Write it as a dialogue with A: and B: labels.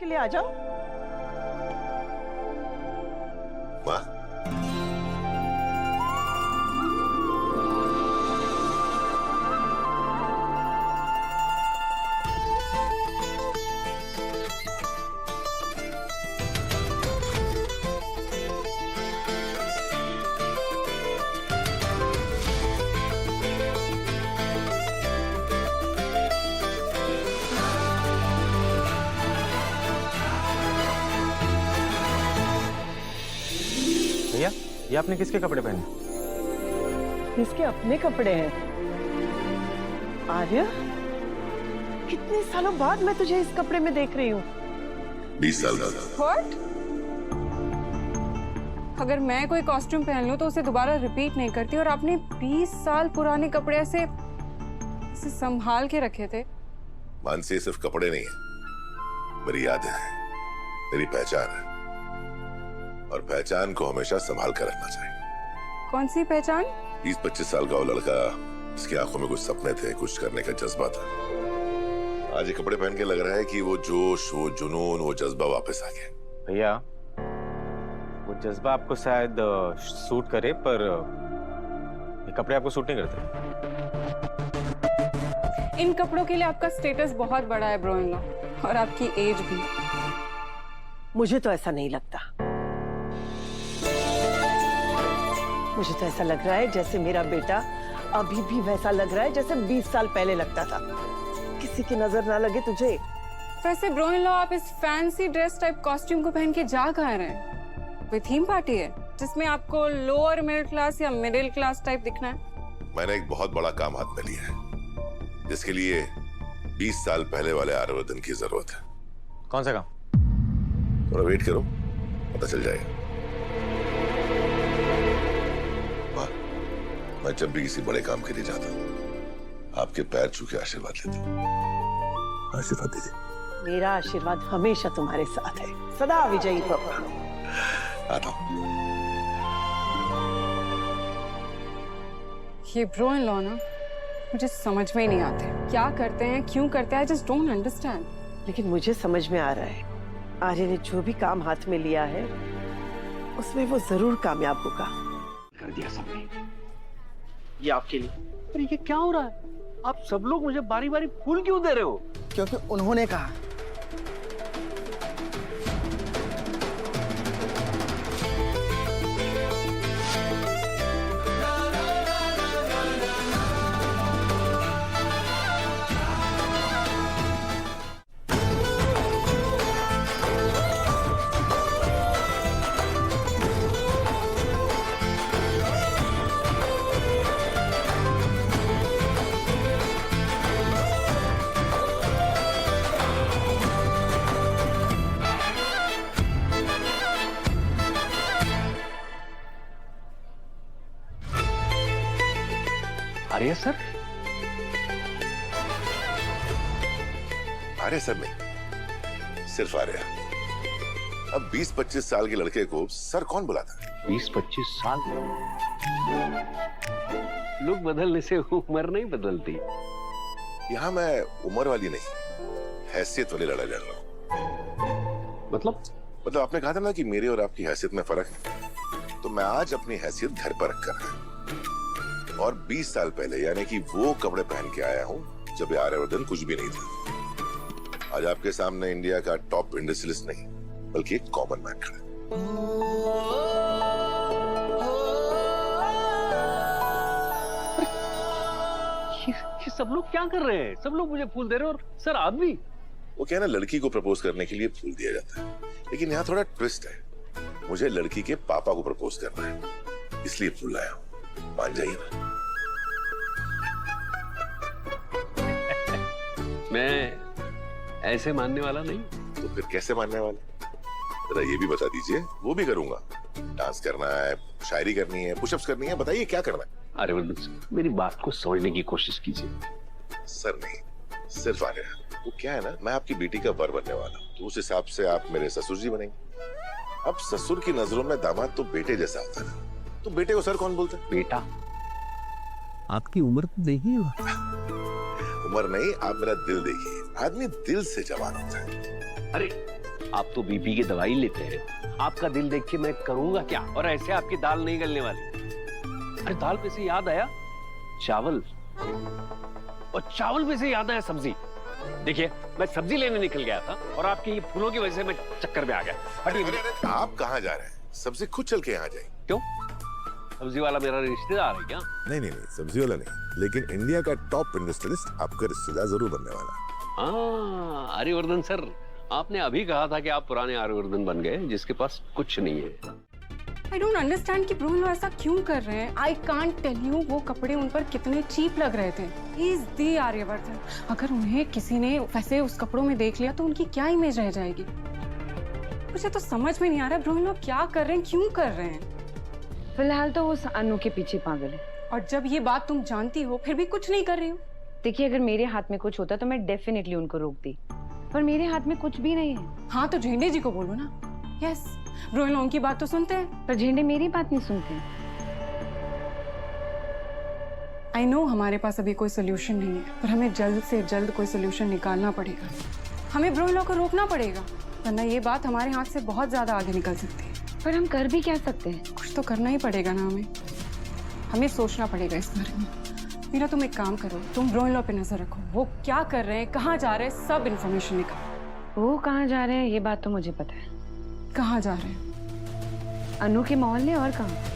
A: लिए आ जाओ।
B: माँ,
C: भैया, ये आपने किसके कपड़े पहने?
A: इसके अपने कपड़े हैं। आर्य, कितने सालों बाद मैं तुझे इस कपड़े में देख रही हूँ।
B: 20 साल बाद।
D: What? अगर मैं कोई कॉस्ट्यूम पहन लूं तो उसे दोबारा रिपीट नहीं करती, और आपने 20 साल पुराने कपड़े ऐसे संभाल के रखे थे।
B: मानसी, सिर्फ कपड़े नहीं है, मेरी यादें हैं, मेरी पहचान है, और पहचान को हमेशा संभाल कर रखना चाहिए।
D: कौन सी पहचान?
B: 20-25 साल का वो लड़का, जिसकी आंखों में कुछ सपने थे, कुछ करने का जज्बा था, आज ये कपड़े पहन के लग रहा है कि वो जोश, वो जुनून, वो जज्बा वापस आ गया।
C: भैया, वो जज्बा आपको शायद सूट करे, पर ये कपड़े आपको सूट नहीं करते।
D: इन कपड़ों के लिए आपका स्टेटस बहुत बड़ा है ब्रो इन लॉ, और आपकी एज भी।
A: मुझे तो ऐसा नहीं लगता। मुझे तो ऐसा लग रहा है जैसे मेरा बेटा अभी भी वैसा लग रहा है जैसे 20 साल पहले लगता था। किसी की नजर ना लगे तुझे।
D: वैसे ब्रो इन लॉ, आप इस फैंसी ड्रेस टाइप कॉस्ट्यूम को पहन के जा कहाँ रहे हैं? कोई थीम पार्टी है जिसमें आपको लोअर मिडिल क्लास या मिडिल क्लास टाइप दिखना है?
B: मैंने एक बहुत बड़ा काम हाथ में लिया है, जिसके लिए 20 साल पहले वाले आर्यवर्धन की जरूरत है।
C: कौन सा काम?
B: थोड़ा वेट करो, पता चल जाएगा। वाह, मैं जब भी किसी बड़े काम के लिए जाता हूँ, आपके पैर छू के आशीर्वाद लेता हूँ। आशीर्वाद दीजिए।
A: मेरा आशीर्वाद हमेशा तुम्हारे साथ है। सदा विजयी भव।
B: आता हूँ।
D: ये ब्रो इन लॉ ना, मुझे समझ में ही नहीं आते। क्या करते हैं, क्यों करते हैं, आई जस्ट डोंट अंडरस्टैंड।
A: लेकिन मुझे समझ में आ रहा है, आर्य ने जो भी काम हाथ में लिया है उसमें वो जरूर कामयाब होगा।
E: कर दिया सबने। ये आपके लिए। अरे ये क्या हो रहा है? आप सब लोग मुझे बारी बारी फूल क्यों दे रहे हो?
F: क्योंकि उन्होंने कहा।
E: आर्य सर?
B: आर्य सर नहीं, सिर्फ आर्य। अब 20-25 साल के लड़के को सर कौन बुलाता है?
E: 20-25 साल? लोग बदलने से उम्र नहीं बदलती।
B: यहाँ मैं उम्र वाली नहीं, हैसियत वाली लड़ाई लड़ रहा हूँ।
E: मतलब
B: आपने कहा था ना कि मेरे और आपकी हैसियत में फर्क है, तो मैं आज अपनी हैसियत घर पर रख कर रहा हूं। और 20 साल पहले, यानी कि वो कपड़े पहन के आया हूँ जब आर्यवर्धन कुछ भी नहीं था। आज आपके सामने इंडिया का टॉप इंडस्ट्रियलिस्ट नहीं, बल्कि एक कॉमन मैन खड़ा है।
E: ये सब लोग क्या कर रहे हैं? सब लोग मुझे फूल दे रहे हैं, और सर आप भी।
B: वो क्या है ना, लड़की को प्रपोज करने के लिए फूल दिया जाता है, लेकिन यहाँ थोड़ा ट्विस्ट है। मुझे लड़की के पापा को प्रपोज करना है, इसलिए फूल लाया हूँ। मान जाइए ना।
E: मैं ऐसे मानने वाला नहीं।
B: तो फिर कैसे मानने वाले? जरा ये भी बता दीजिए। वो भी करूंगा। डांस करना है, शायरी करनी है, पुशअप्स करनी है, बताइए क्या करना है?
E: आर्यवर्धन सर, मेरी बात को समझने की कोशिश कीजिए।
B: सर नहीं, सिर्फ आर्य। वो क्या है ना, मैं आपकी बेटी का वर बनने वाला हूँ, तो उस हिसाब से आप मेरे ससुर जी बनेंगे। अब ससुर की नजरों में दामाद तो बेटे जैसा होता है, तो बेटे को सर कौन बोलता है?
E: बेटा, आपकी उम्र तो देखिए।
B: उम्र नहीं, आप मेरा दिल देखिए। आदमी दिल से जवान होता है।
E: अरे आप तो बीपी की दवाई लेते हैं, आपका दिल देख के मैं करूंगा क्या? और ऐसे आपकी दाल नहीं गलने वाली। अरे दाल पे से याद आया चावल, और चावल पे से याद आया सब्जी। देखिए मैं सब्जी लेने निकल गया था और आपके ये फूलों की वजह से मैं चक्कर में आ गया।
B: अरे आप कहाँ जा रहे हैं? सबसे खुद चल के यहाँ जाए।
E: क्यों? सब्जी वाला मेरा रिश्तेदार है क्या?
B: नहीं नहीं नहीं, सब्जी वाला नहीं, लेकिन इंडिया का टॉप इंडस्ट्रियलिस्ट आपका रिश्तेदार जरूर बनने वाला है।
E: हाँ, आर्यवर्धन सर, आपने अभी कहा था कि आप पुराने आर्यवर्धन बन गए जिसके पास कुछ नहीं है।
D: आई डोंट अंडरस्टैंड कि ब्रो इन लॉ ऐसा क्यों कर रहे हैं। आई कांट टेल यू वो कपड़े उन पर कितने चीप लग रहे थे। इज दी आर्यवर्धन, अगर उन्हें किसी ने वैसे उस कपड़ों में देख लिया तो उनकी क्या इमेज रह जाएगी? मुझे तो समझ में नहीं आ रहा ब्रो इन लॉ क्या कर रहे हैं, क्यों कर रहे हैं।
F: फिलहाल तो वो अनु के पीछे पागल है।
D: और जब ये बात तुम जानती हो फिर भी कुछ नहीं कर रही हो।
F: देखिए अगर मेरे हाथ में कुछ होता तो मैं डेफिनेटली उनको रोकती, पर मेरे हाथ में कुछ भी नहीं है।
D: हाँ तो झेंडे जी को बोलो ना। यस, ब्रो इन लॉ उनकी बात तो सुनते हैं।
F: पर झेंडे मेरी बात नहीं सुनते।
D: आई नो हमारे पास अभी कोई सोल्यूशन नहीं है, पर हमें जल्द से जल्द कोई सोल्यूशन निकालना पड़ेगा। हमें ब्रो इन लॉ को रोकना पड़ेगा, वरना ये बात हमारे हाथ से बहुत ज्यादा आगे निकल सकती है।
F: पर हम कर भी क्या सकते हैं?
D: कुछ तो करना ही पड़ेगा ना हमें सोचना पड़ेगा इस बारे में। मीरा तुम एक काम करो, तुम ब्रो इन लॉ पे नजर रखो, वो क्या कर रहे हैं, कहाँ जा रहे हैं, सब इन्फॉर्मेशन निकालो।
F: वो कहाँ जा रहे हैं ये बात तो मुझे पता है।
D: कहाँ जा रहे हैं?
F: अनु के मोहल्ले, और कहाँ?